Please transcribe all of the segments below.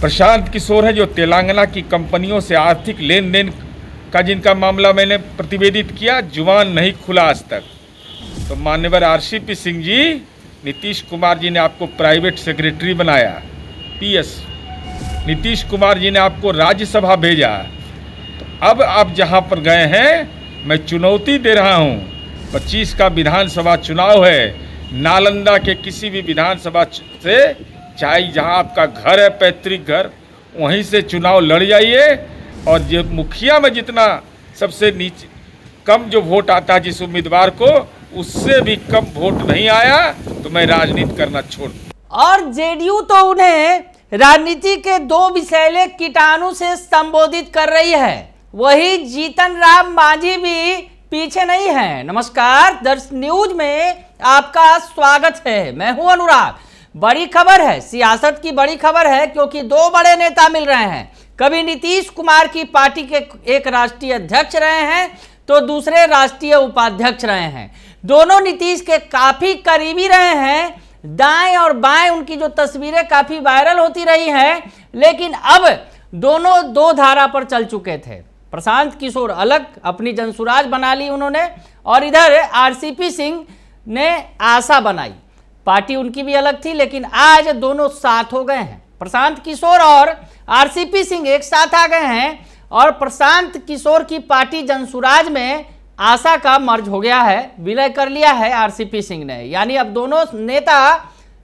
प्रशांत किशोर है जो तेलंगाना की कंपनियों से आर्थिक लेन देन का जिनका मामला मैंने प्रतिवेदित किया, जुबान नहीं खुला आज तक। तो मान्यवर आरसीपी सिंह जी, नीतीश कुमार जी ने आपको प्राइवेट सेक्रेटरी बनाया, पीएस। नीतीश कुमार जी ने आपको राज्यसभा भेजा। तो अब आप जहां पर गए हैं, मैं चुनौती दे रहा हूं। 25 का विधानसभा चुनाव है, नालंदा के किसी भी विधानसभा से, चाहे जहां आपका घर है, पैतृक घर, वहीं से चुनाव लड़ जाइए। और जो मुखिया में जितना सबसे नीचे कम जो वोट आता है जिस उम्मीदवार को, उससे भी कम वोट नहीं आया तो मैं राजनीति करना छोड़ दूं। और जेडीयू तो उन्हें राजनीति के दो विषैले कीटाणु से संबोधित कर रही है, वही जीतन राम मांझी भी पीछे नहीं है। नमस्कार, दर्श न्यूज में आपका स्वागत है। मैं हूं अनुराग। बड़ी खबर है, सियासत की बड़ी खबर है, क्योंकि दो बड़े नेता मिल रहे हैं। कभी नीतीश कुमार की पार्टी के एक राष्ट्रीय अध्यक्ष रहे हैं तो दूसरे राष्ट्रीय उपाध्यक्ष रहे हैं। दोनों नीतीश के काफी करीबी रहे हैं। दाएं और बाएं उनकी जो तस्वीरें काफी वायरल होती रही हैं, लेकिन अब दोनों दो धारा पर चल चुके थे। प्रशांत किशोर अलग अपनी जनसुराज बना ली उन्होंने, और इधर आरसीपी सिंह ने आशा बनाई। पार्टी उनकी भी अलग थी, लेकिन आज दोनों साथ हो गए हैं। प्रशांत किशोर और आरसीपी सिंह एक साथ आ गए हैं, और प्रशांत किशोर की पार्टी जनसुराज में आशा का मर्ज हो गया है, विलय कर लिया है आरसीपी सिंह ने। यानी अब दोनों नेता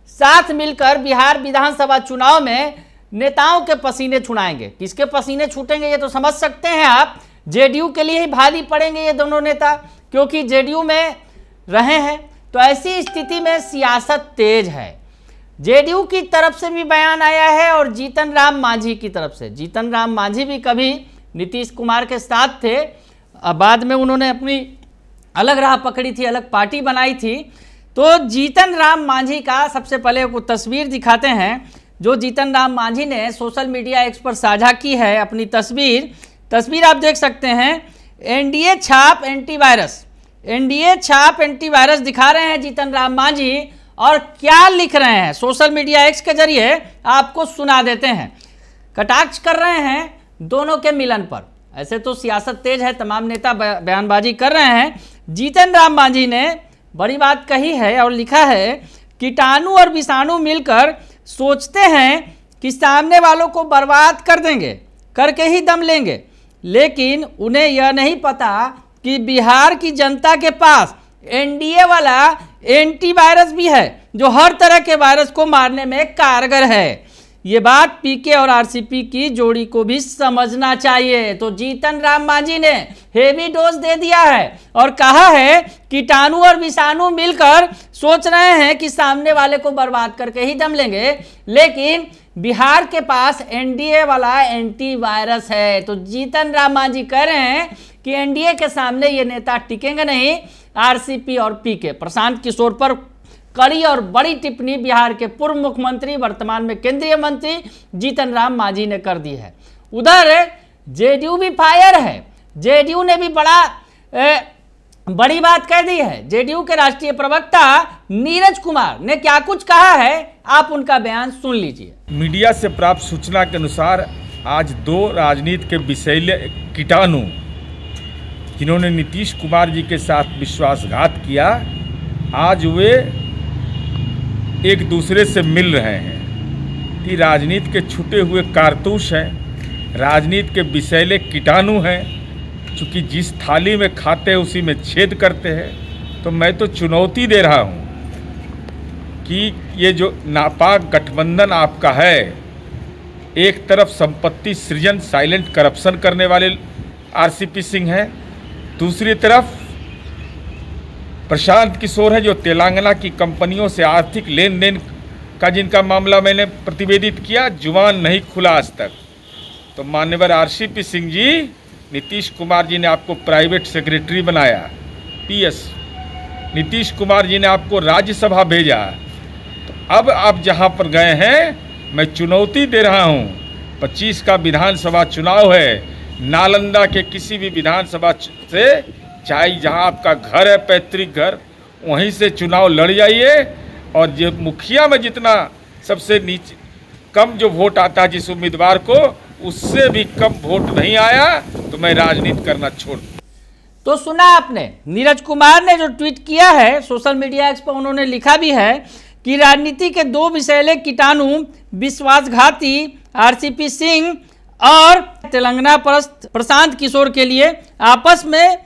साथ मिलकर बिहार विधानसभा चुनाव में नेताओं के पसीने छुड़ाएंगे। किसके पसीने छूटेंगे ये तो समझ सकते हैं आप। जेडीयू के लिए ही भारी पड़ेंगे ये दोनों नेता, क्योंकि जेडीयू में रहे हैं। तो ऐसी स्थिति में सियासत तेज है। जेडीयू की तरफ से भी बयान आया है और जीतन राम मांझी की तरफ से। जीतन राम मांझी भी कभी नीतीश कुमार के साथ थे, बाद में उन्होंने अपनी अलग राह पकड़ी थी, अलग पार्टी बनाई थी। तो जीतन राम मांझी का सबसे पहले वो तस्वीर दिखाते हैं, जो जीतन राम मांझी ने सोशल मीडिया एक्स पर साझा की है अपनी तस्वीर आप देख सकते हैं। एनडीए छाप एंटीवायरस, एनडीए छाप एंटीवायरस दिखा रहे हैं जीतन राम मांझी, और क्या लिख रहे हैं सोशल मीडिया एक्स के जरिए आपको सुना देते हैं। कटाक्ष कर रहे हैं दोनों के मिलन पर। ऐसे तो सियासत तेज है, तमाम नेता बयानबाजी कर रहे हैं। जीतन राम मांझी ने बड़ी बात कही है और लिखा है, कीटाणु और विषाणु मिलकर सोचते हैं कि सामने वालों को बर्बाद कर देंगे, करके ही दम लेंगे, लेकिन उन्हें यह नहीं पता कि बिहार की जनता के पास एनडीए वाला एंटीवायरस भी है, जो हर तरह के वायरस को मारने में कारगर है। ये बात पीके और आरसीपी की जोड़ी को भी समझना चाहिए। तो जीतन राम मांझी ने हेवी डोज दे दिया है और कहा है कीटाणु और विषाणु मिलकर सोच रहे हैं कि सामने वाले को बर्बाद करके ही दम लेंगे, लेकिन बिहार के पास एनडीए वाला एंटीवायरस है। तो जीतन राम मांझी कह रहे हैं कि एनडीए के सामने ये नेता टिकेंगे नहीं। आरसीपी और पीके प्रशांत किशोर पर कड़ी और बड़ी टिप्पणी बिहार के पूर्व मुख्यमंत्री, वर्तमान में केंद्रीय मंत्री जीतन राम मांझी ने कर दी है। उधर जेडीयू भी फायर है। जेडीयू ने भी बड़ी बात कह दी है। जेडीयू के राष्ट्रीय प्रवक्ता नीरज कुमार ने क्या कुछ कहा है, आप उनका बयान सुन लीजिए। मीडिया से प्राप्त सूचना के अनुसार आज दो राजनीति के विषैले कीटाणु, जिन्होंने नीतीश कुमार जी के साथ विश्वासघात किया, आज वे एक दूसरे से मिल रहे हैं। कि राजनीति के छूटे हुए कारतूस हैं, राजनीति के विषैले कीटाणु हैं। चूँकि जिस थाली में खाते हैं उसी में छेद करते हैं। तो मैं तो चुनौती दे रहा हूँ कि ये जो नापाक गठबंधन आपका है, एक तरफ संपत्ति सृजन साइलेंट करप्शन करने वाले आरसीपी सिंह हैं, दूसरी तरफ प्रशांत किशोर है जो तेलंगाना की कंपनियों से आर्थिक लेन देन का जिनका मामला मैंने प्रतिवेदित किया, जुबान नहीं खुला आज तक। तो मान्यवर आरसीपी सिंह जी, नीतीश कुमार जी ने आपको प्राइवेट सेक्रेटरी बनाया, पीएस। नीतीश कुमार जी ने आपको राज्यसभा भेजा। तो अब आप जहां पर गए हैं, मैं चुनौती दे रहा हूं। 25 का विधानसभा चुनाव है, नालंदा के किसी भी विधानसभा से, चाहे जहां आपका घर है, पैतृक घर, वहीं से चुनाव लड़ जाइए। और जो मुखिया में जितना सबसे नीचे कम जो वोट आता है जिस उम्मीदवार को, उससे भी कम वोट नहीं आया तो मैं राजनीति करना छोड़ दूं। तो सुना आपने, नीरज कुमार ने जो ट्वीट किया है सोशल मीडिया एक्स पर, उन्होंने लिखा भी है कि राजनीति के दो विषैले कीटाणु विश्वासघाती आरसीपी सिंह और तेलंगाना परस्त प्रशांत किशोर के लिए आपस में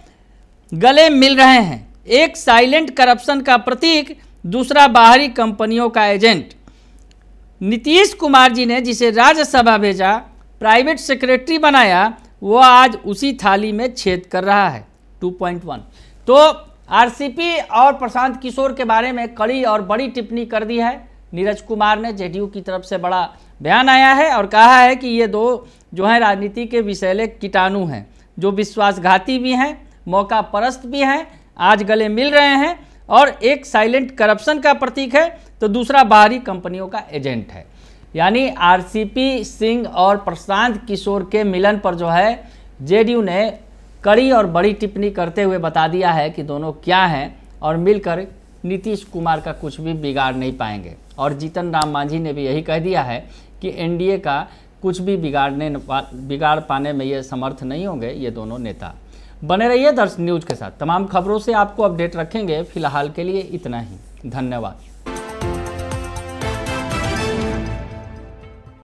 गले मिल रहे हैं। एक साइलेंट करप्शन का प्रतीक, दूसरा बाहरी कंपनियों का एजेंट। नीतीश कुमार जी ने जिसे राज्यसभा भेजा, प्राइवेट सेक्रेटरी बनाया, वो आज उसी थाली में छेद कर रहा है। 2.1 तो आरसीपी और प्रशांत किशोर के बारे में कड़ी और बड़ी टिप्पणी कर दी है नीरज कुमार ने। जेडीयू की तरफ से बड़ा बयान आया है और कहा है कि ये दो जो हैं राजनीति के विषैले कीटाणु हैं, जो विश्वासघाती भी हैं, मौका परस्त भी हैं, आज गले मिल रहे हैं, और एक साइलेंट करप्शन का प्रतीक है तो दूसरा बाहरी कंपनियों का एजेंट है। यानी आरसीपी सिंह और प्रशांत किशोर के मिलन पर जो है जेडीयू ने कड़ी और बड़ी टिप्पणी करते हुए बता दिया है कि दोनों क्या हैं और मिलकर नीतीश कुमार का कुछ भी बिगाड़ नहीं पाएंगे। और जीतन राम मांझी ने भी यही कह दिया है कि एनडीए का कुछ भी बिगाड़ पाने में ये समर्थ नहीं होंगे ये दोनों नेता। बने रहिए दर्शन न्यूज के साथ, तमाम खबरों से आपको अपडेट रखेंगे। फिलहाल के लिए इतना ही, धन्यवाद।